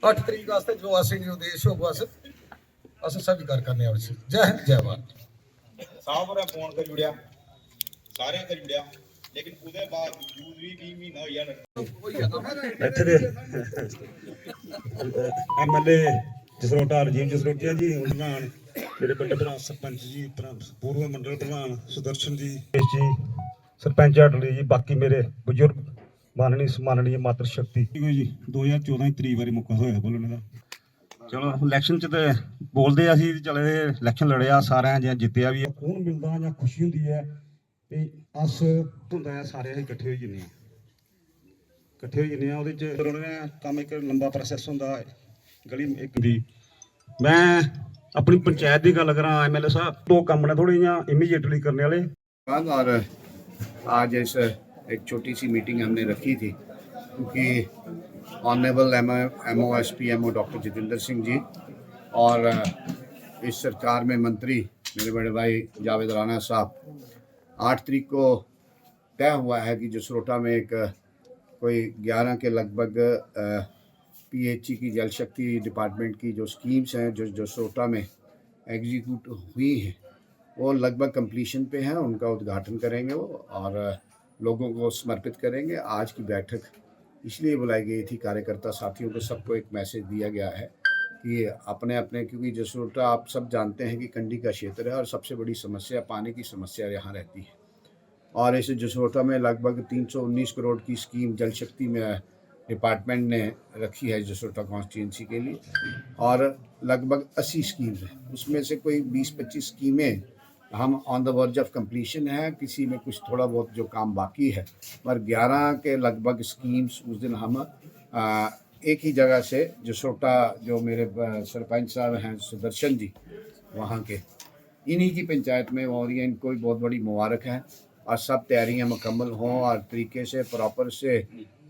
8 ਤਰੀਕ ਵਾਸਤੇ ਜੋ ਅਸੀਂ ਉਦੇਸ਼ ਹੋ ਬਸ ਅਸੀਂ ਸਭ ਕਰ ਕਰਨੇ ਆ। ਜੈ ਹਿੰਦ ਜੈ ਭਾਰਤ। साहब और फोन कर जुड़िया सारे कर जुड़िया लेकिन ਉਹਦੇ ਬਾਵਜੂਦ ਵੀ 20 ਮਹੀਨਾ ਹੋ ਗਿਆ ਇੱਥੇ ਦੇ ਐਮਐਲਏ ਜਸਰੋਟਾ ਰਜੀਵ ਜਸਰੋਟੀਆ ਜੀ, ਪ੍ਰਧਾਨ ਮੇਰੇ ਵੱਡੇ ਭਰਾ ਸਰਪੰਚ ਜੀ, ਪੂਰਵ ਮੰਡਲ ਪ੍ਰਧਾਨ ਸੁਦਰਸ਼ਨ ਜੀ ਜੀ, ਸਰਪੰਚ ਅਟਲੀ ਜੀ, ਬਾਕੀ ਮੇਰੇ ਬਜ਼ੁਰਗ ਮਾਨਣੀ ਮਾਤਰ ਸ਼ਕਤੀ ਜੀ। 2014 ਤਰੀਕ ਵਾਰੀ ਮੌਕਾ ਹੋਇਆ ਬੋਲਣ ਦਾ। ਚਲੋ ਇਲੈਕਸ਼ਨ 'ਚ ਤੇ ਬੋਲਦੇ ਅਸੀਂ ਚਲੇ ਇਲੈਕਸ਼ਨ ਲੜਿਆ ਸਾਰਿਆਂ ਜਾਂ ਜਿੱਤਿਆ ਵੀ। ਖੂਨ ਮਿਲਦਾ ਜਾਂ ਖੁਸ਼ੀ ਹੁੰਦੀ ਹੈ ਤੇ ਅਸ ਹੁੰਦਾ ਹੈ, ਸਾਰੇ ਅਸੀਂ ਇਕੱਠੇ ਹੋ ਜਾਂਦੇ ਹਾਂ ਉਹਦੇ 'ਚ। ਉਹਨਾਂ ਨੇ ਕੰਮ ਇੱਕ ਲੰਬਾ ਪ੍ਰੋਸੈਸ ਹੁੰਦਾ ਗਲੀ ਇੱਕ ਦੀ। ਮੈਂ अपनी पंचायत की गल करा, MLA साहब दो काम ने थोड़ी इमीडिएटली करने वाले। और आज इस एक छोटी सी मीटिंग हमने रखी थी क्योंकि honourable MO doctor Jitendra Singh ji और इस सरकार में मंत्री मेरे बड़े भाई जावेद राणा साहब 8 तरीक को तय हुआ है कि जसरोटा में एक कोई 11 के लगभग PHE की जल शक्ति डिपार्टमेंट की जो स्कीम्स हैं जो जसरोटा में एग्जीक्यूट हुई हैं वो लगभग कंप्लीशन पे हैं। उनका उद्घाटन करेंगे वो और लोगों को समर्पित करेंगे। आज की बैठक इसलिए बुलाई गई थी, कार्यकर्ता साथियों को सबको एक मैसेज दिया गया है कि अपने अपने, क्योंकि जसरोटा आप सब जानते हैं कि कंडी का क्षेत्र है और सबसे बड़ी समस्या पानी की समस्या यहाँ रहती है। और इस जसरोटा में लगभग 319 करोड़ की स्कीम जल शक्ति में डिपार्टमेंट ने रखी है जसरोटा कॉन्स्टिट्यूंसी के लिए और लगभग 80 स्कीम्स हैं। उसमें से कोई 20-25 स्कीमें हम on the verge of completion है, किसी में कुछ थोड़ा बहुत जो काम बाकी है, पर 11 के लगभग स्कीम्स उस दिन हम एक ही जगह से जसरोटा जो मेरे सरपंच साहब हैं सुदर्शन जी वहाँ के, इन्हीं की पंचायत में हो रही है। इनको भी बहुत बड़ी मुबारक है और सब तैयारियाँ मुकम्मल हों और तरीके से प्रॉपर से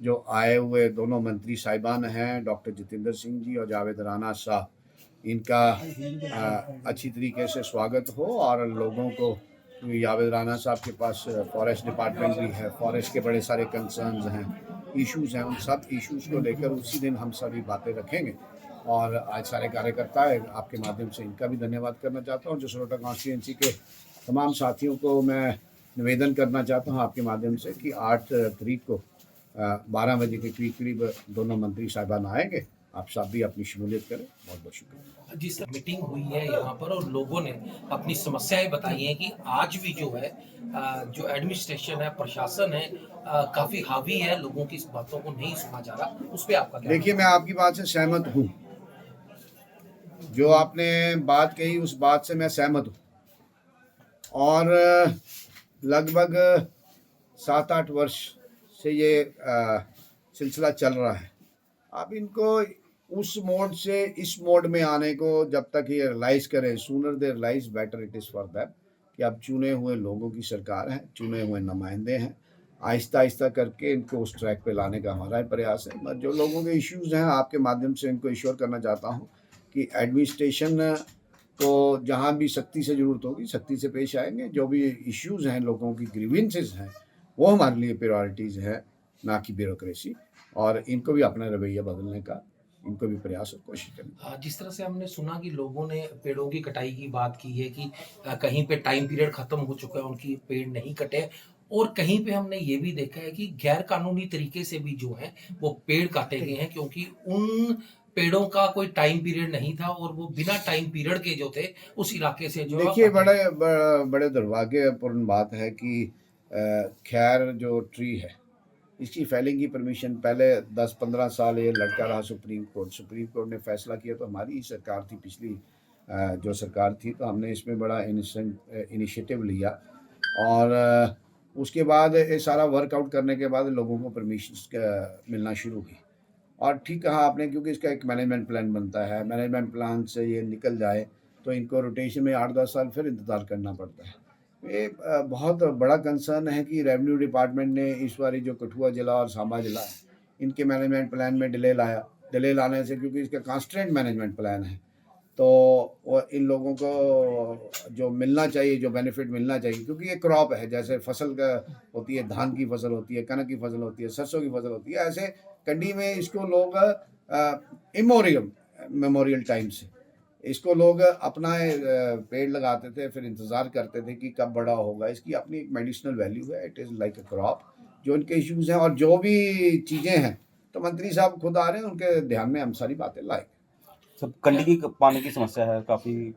जो आए हुए दोनों मंत्री साहिबान हैं डॉक्टर जितेंद्र सिंह जी और जावेद राणा साहब, इनका अच्छी तरीके से स्वागत हो और लोगों को, जावेद राणा साहब के पास फॉरेस्ट डिपार्टमेंट भी है, फॉरेस्ट के बड़े सारे कंसर्न्स हैं, इश्यूज़ हैं, उन सब इश्यूज़ को लेकर उसी दिन हम सभी बातें रखेंगे। और आज सारे कार्यकर्ता है, आपके माध्यम से इनका भी धन्यवाद करना चाहता हूँ। जसरोटा कॉन्स्टिट्यूंसी के तमाम साथियों को मैं निवेदन करना चाहता हूँ आपके माध्यम से कि 8 तारीख को 12 बजे के करीब दोनों मंत्री साहिबान आएंगे। आप सब भी अपनी शमूलियत करें। बहुत बहुत शुक्रिया। जिस मीटिंग हुई है यहाँ पर और लोगों ने अपनी समस्याएं बताई हैं कि आज भी जो है जो एडमिनिस्ट्रेशन है, प्रशासन है, काफ़ी हावी है, लोगों की इस बातों को नहीं सुना जा रहा, उस पर आपका क्या? देखिए, मैं आपकी बात से सहमत हूँ, जो आपने बात कही उस बात से मैं सहमत हूँ और लगभग 7-8 वर्ष से ये सिलसिला चल रहा है। अब इनको उस मोड से इस मोड में आने को जब तक ये रियलाइज़ करें, sooner they realise better it is for them, कि अब चुने हुए लोगों की सरकार है, चुने हुए नुमाइंदे हैं, आहिस्ता आहिस्ता करके इनको उस ट्रैक पे लाने का हमारा प्रयास है। जो लोगों के इश्यूज़ हैं आपके माध्यम से इनको इश्योर करना चाहता हूँ कि एडमिनिस्ट्रेशन को जहाँ भी सख्ती से ज़रूरत होगी सख्ती से पेश आएंगे। जो भी इश्यूज़ हैं, लोगों की ग्रीवेंसेस हैं, वो हमारे लिए प्रायोरिटीज़ है, ना कि ब्यूरोक्रेसी। और इनको भी अपना रवैया बदलने का इनको भी प्रयास और कोशिश करनी। जिस तरह से हमने सुना कि लोगों ने पेड़ों की कटाई की बात की है कि कहीं पे टाइम पीरियड खत्म हो चुका है, उनकी पेड़ नहीं कटे, और कहीं पे हमने ये भी देखा है कि गैर कानूनी तरीके से भी जो है वो पेड़ काटे गए हैं क्योंकि उन पेड़ों का कोई टाइम पीरियड नहीं था और वो बिना टाइम पीरियड के जो थे उस इलाके से जो। देखिए, बड़े दुर्भाग्यपूर्ण बात है कि खैर जो ट्री है इसकी फैलिंग की परमिशन पहले 10-15 साल ये लड़का रहा सुप्रीम कोर्ट ने फैसला किया तो हमारी ही सरकार थी, पिछली जो सरकार थी, तो हमने इसमें बड़ा इनिशिएटिव लिया और उसके बाद ये सारा वर्कआउट करने के बाद लोगों को परमिशन मिलना शुरू हुई। और ठीक कहा आपने, क्योंकि इसका एक मैनेजमेंट प्लान बनता है, मैनेजमेंट प्लान से ये निकल जाए तो इनको रोटेशन में 8-10 साल फिर इंतज़ार करना पड़ता है। ये बहुत बड़ा कंसर्न है कि रेवेन्यू डिपार्टमेंट ने इस बारी जो कठुआ जिला और सांबा जिला है इनके मैनेजमेंट प्लान में डिले लाने से, क्योंकि इसका कॉन्स्टेंट मैनेजमेंट प्लान है, तो इन लोगों को जो मिलना चाहिए, जो बेनिफिट मिलना चाहिए, क्योंकि ये क्रॉप है, जैसे फसल का होती है, धान की फसल होती है, कनक की फसल होती है, सरसों की फसल होती है, ऐसे कंडी में इसको लोग मेमोरियल टाइम से इसको लोग अपना पेड़ लगाते थे, फिर इंतज़ार करते थे कि कब बड़ा होगा। इसकी अपनी एक मेडिसिनल वैल्यू है, it is like a crop. जो इनके इश्यूज़ हैं और जो भी चीज़ें हैं, तो मंत्री साहब खुद आ रहे हैं, उनके ध्यान में हम सारी बातें लाएंगे। सब कंडी की पानी की समस्या है, काफी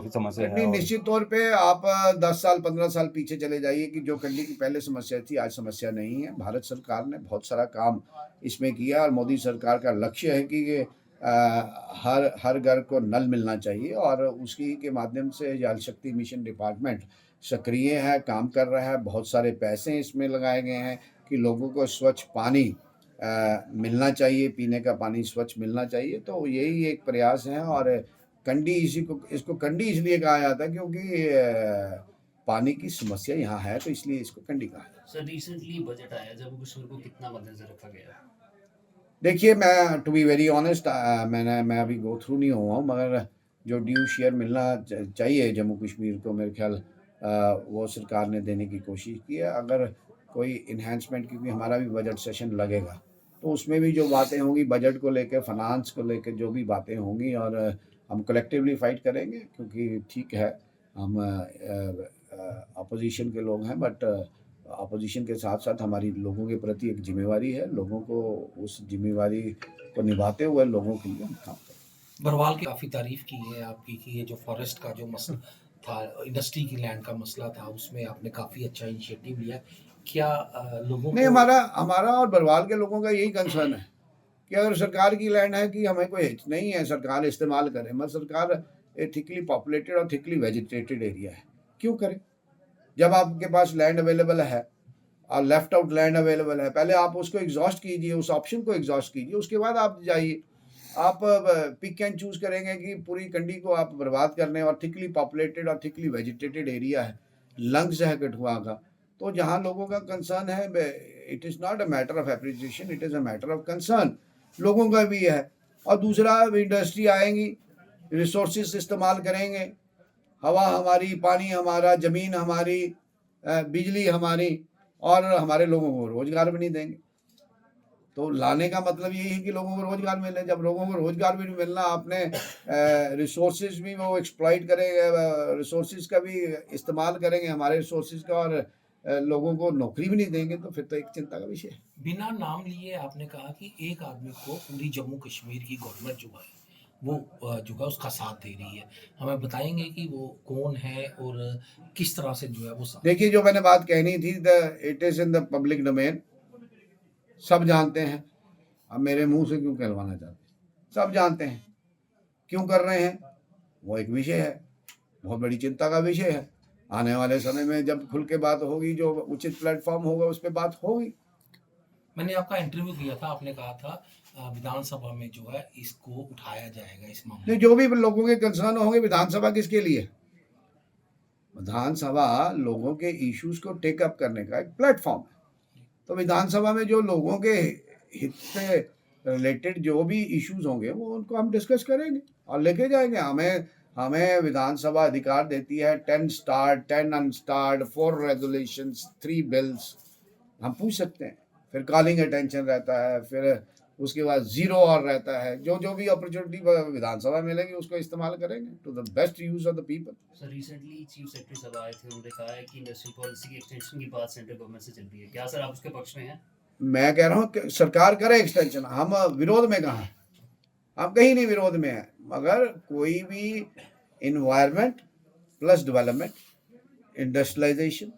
समस्या है। नहीं, निश्चित तौर पे आप 10 साल 15 साल पीछे चले जाइए कि जो कंडी की पहले समस्या थी, आज समस्या नहीं है। भारत सरकार ने बहुत सारा काम इसमें किया और मोदी सरकार का लक्ष्य है कि हर घर को नल मिलना चाहिए और उसी के माध्यम से जल शक्ति मिशन डिपार्टमेंट सक्रिय है, काम कर रहा है। बहुत सारे पैसे इसमें लगाए गए हैं कि लोगों को स्वच्छ पानी मिलना चाहिए, पीने का पानी स्वच्छ मिलना चाहिए। तो यही एक प्रयास है। और कंडी इसको कंडी इसलिए कहा जाता है क्योंकि पानी की समस्या यहाँ है, तो इसलिए इसको कंडी कहा जाता है। सर रिसेंटली बजट आया, जम्मू कश्मीर को कितना मद्देनजर रखा गया? देखिए, मैं टू बी वेरी ऑनेस्ट, मैं अभी गो थ्रू नहीं हुआ हूँ, मगर जो ड्यू शेयर मिलना चाहिए जम्मू कश्मीर को, मेरे ख्याल वो सरकार ने देने की कोशिश की है। अगर कोई इन्हेंसमेंट, क्योंकि हमारा भी बजट सेशन लगेगा, तो उसमें भी जो बातें होंगी बजट को लेकर, फाइनेंस को लेकर जो भी बातें होंगी, और हम कलेक्टिवली फाइट करेंगे। क्योंकि ठीक है, हम अपोजिशन के लोग हैं, बट अपोजिशन के साथ साथ हमारी लोगों के प्रति एक जिम्मेवारी है। लोगों को उस जिम्मेवारी को निभाते हुए लोगों के लिए हम काम करें। बरवाल की काफ़ी तारीफ की है आपकी कि ये जो फॉरेस्ट का जो मसला था, इंडस्ट्री की लैंड का मसला था, उसमें आपने काफ़ी अच्छा इनिशिएटिव लिया। क्या लोगों नहीं, को हमारा और बरवाल के लोगों का यही कंसर्न है कि अगर सरकार की लैंड है कि हमें कोई हिच नहीं है, सरकार इस्तेमाल करे। मगर सरकार थिकली पॉपुलेटेड और थिकली वेजिटेटेड एरिया है, क्यों करे? जब आपके पास लैंड अवेलेबल है और लेफ्ट आउट लैंड अवेलेबल है, पहले आप उसको एग्जॉस्ट कीजिए, उस ऑप्शन को एग्जॉस्ट कीजिए, उसके बाद आप जाइए। आप पिक एंड चूज करेंगे कि पूरी कंडी को आप बर्बाद करने, और थिकली पॉपुलेटेड और थिकली वेजिटेटेड एरिया है, लंग्स है कठुआ का। तो जहाँ लोगों का कंसर्न है, it is not a matter of appreciation, it is a matter of concern. लोगों का भी है। और दूसरा, इंडस्ट्री आएंगी, रिसोर्सेज इस्तेमाल करेंगे, हवा हमारी, पानी हमारा, ज़मीन हमारी, बिजली हमारी, और हमारे लोगों को रोज़गार भी नहीं देंगे। तो लाने का मतलब यही है कि लोगों को रोज़गार मिले। जब लोगों को रोज़गार भी नहीं मिलना, आपने रिसोर्सेज भी वो एक्सप्लॉइट करेंगे, रिसोर्सेज का भी इस्तेमाल करेंगे, हमारे रिसोर्सेज का, और लोगों को नौकरी भी नहीं देंगे, तो फिर तो एक चिंता का विषय है। बिना नाम लिए आपने कहा कि एक आदमी को पूरी जम्मू कश्मीर की गवर्नमेंट जो है वो जो है उसका साथ दे रही है। हमें बताएंगे कि वो कौन है और किस तरह से जो है वो साथ? देखिए, जो मैंने बात कहनी थी, it is in the public domain, सब जानते हैं। अब मेरे मुंह से क्यों कहलवाना चाहते हैं? सब जानते हैं क्यों कर रहे हैं, वो एक विषय है, बहुत बड़ी चिंता का विषय है। आने वाले समय में जब खुल के बात होगी, जो उचित प्लेटफॉर्म होगा उस पर बात होगी। मैंने आपका इंटरव्यू किया था, आपने कहा था विधानसभा में जो है इसको उठाया जाएगा इस मामले नहीं, जो भी लोगों के कंसर्न होंगे, विधानसभा किसके लिए? विधानसभा लोगों के इश्यूज को टेक अप करने का एक प्लेटफॉर्म है। तो विधानसभा में जो लोगों के हित से रिलेटेड जो भी इश्यूज होंगे, वो उनको हम डिस्कस करेंगे और लेके जाएंगे। हमें विधानसभा अधिकार देती है 10 स्टार्ट, 10 अनस्टार्ट, 4 रेगुलेशंस, 3 बिल्स। हम पूछ सकते हैं, फिर कॉलिंग अटेंशन रहता है, फिर उसके बाद 0 और रहता है। जो भी अपॉर्चुनिटी विधानसभा मिलेगी उसको इस्तेमाल करेंगे to the best use of the people. Sir recently chief secretary साहब आए थे, उन्होंने कहा है कि इंडस्ट्रियल पॉलिसी की एक्सटेंशन की बात सेंट्रल गवर्नमेंट से चल रही है। क्या सर आप उसके पक्ष में हैं? मैं कह रहा हूँ कि सरकार करे एक्सटेंशन, हम विरोध में कहाँ हैं? हम कहीं नहीं विरोध में हैं, मगर कोई भी environment plus development, industrialisation,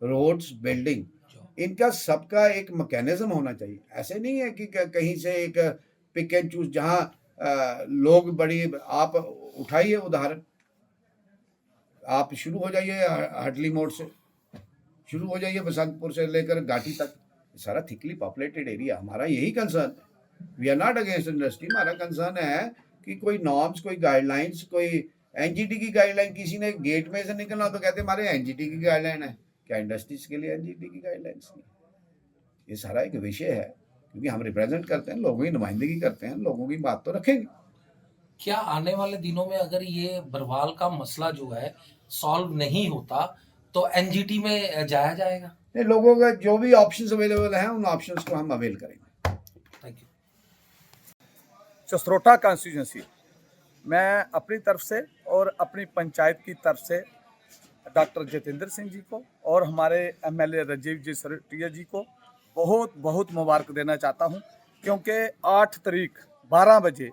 roads, building, इनका सबका एक मैकेनिज्म होना चाहिए। ऐसे नहीं है कि कहीं से एक पिक एंड चूज, जहाँ लोग बड़ी, आप उठाइए उदाहरण, आप शुरू हो जाइए हटली मोड़ से, शुरू हो जाइए बसंतपुर से लेकर घाटी तक, सारा थिकली पॉपुलेटेड एरिया। हमारा यही कंसर्न है। We are not against industry. हमारा कंसर्न है कि कोई नॉर्म्स, कोई गाइडलाइंस, कोई एनजीटी की गाइडलाइन, किसी ने गेट में से निकलना तो कहते हमारे एनजीटी की गाइडलाइन है। क्या इंडस्ट्रीज के लिए एनजीटी की गाइडलाइंस नहीं? ये सारा एक विषय है, क्योंकि हम रिप्रेजेंट करते हैं, लोगों की नुमाइंदगी करते हैं, लोगों की बात तो रखेंगे। क्या आने वाले दिनों में अगर ये बरवाल का मसला जो है सॉल्व नहीं होता तो एनजीटी में जाया जाएगा? लोगों का जो भी ऑप्शंस अवेलेबल हैं, उन ऑप्शंस को हम अवेल करेंगे। Thank you. जसरोटा कॉन्स्टिट्यूंसी, मैं अपनी तरफ से और अपनी पंचायत की तरफ से डॉक्टर जितेंद्र सिंह जी को और हमारे एमएलए राजीव जसरोटिया जी को बहुत बहुत मुबारक देना चाहता हूं, क्योंकि 8 तारीख 12 बजे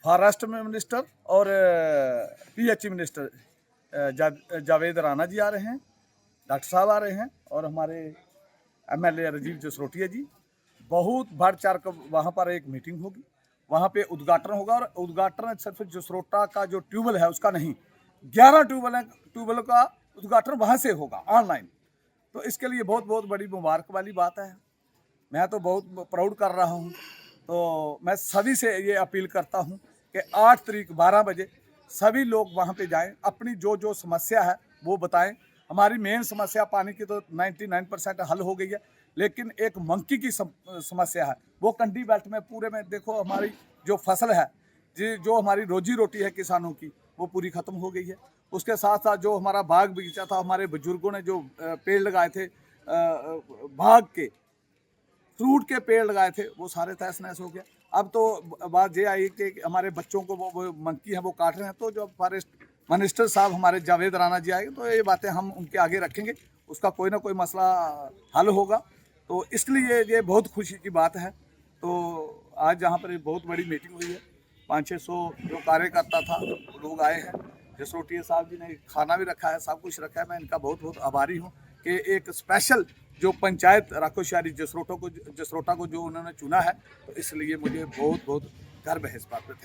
फॉरेस्ट मिनिस्टर और पीएचई मिनिस्टर जावेद राणा जी आ रहे हैं, डॉक्टर साहब आ रहे हैं, और हमारे एमएलए राजीव जसरोटिया जी। बहुत बढ़ चढ़ कर वहाँ पर एक मीटिंग होगी, वहाँ पे उद्घाटन होगा, और उद्घाटन सिर्फ जसरोटा का जो ट्यूबवेल है उसका नहीं, 11 ट्यूबवेल का उद्घाटन वहाँ से होगा ऑनलाइन। तो इसके लिए बहुत बहुत बड़ी मुबारक वाली बात है। मैं तो बहुत प्राउड कर रहा हूँ। तो मैं सभी से ये अपील करता हूँ कि 8 तारीख 12 बजे सभी लोग वहाँ पे जाएं, अपनी जो जो समस्या है वो बताएं। हमारी मेन समस्या पानी की तो 99% हल हो गई है, लेकिन एक मंकी की समस्या है, वो कंडी बेल्ट में पूरे में देखो, हमारी जो फसल है, जो हमारी रोजी रोटी है किसानों की, वो पूरी ख़त्म हो गई है। उसके साथ साथ जो हमारा बाग बगीचा था, हमारे बुजुर्गों ने जो पेड़ लगाए थे, बाग के फ्रूट के पेड़ लगाए थे, वो सारे तहस नहस हो गया। अब तो बात ये आई कि हमारे बच्चों को वो मंकी हैं वो काट रहे हैं। तो जो फॉरेस्ट मिनिस्टर साहब हमारे जावेद राणा जी आएंगे तो ये बातें हम उनके आगे रखेंगे, उसका कोई ना कोई मसला हल होगा। तो इसलिए ये बहुत खुशी की बात है। तो आज जहाँ पर बहुत बड़ी मीटिंग हुई है, 500-600 जो कार्यकर्ता था लोग आए हैं। जसरोटिया साहब जी ने खाना भी रखा है, सब कुछ रखा है। मैं इनका बहुत बहुत आभारी हूँ कि एक स्पेशल जो पंचायत राकोशयारी जसरोटा को जो उन्होंने चुना है, तो इसलिए मुझे बहुत बहुत गर्व है इस बात पर।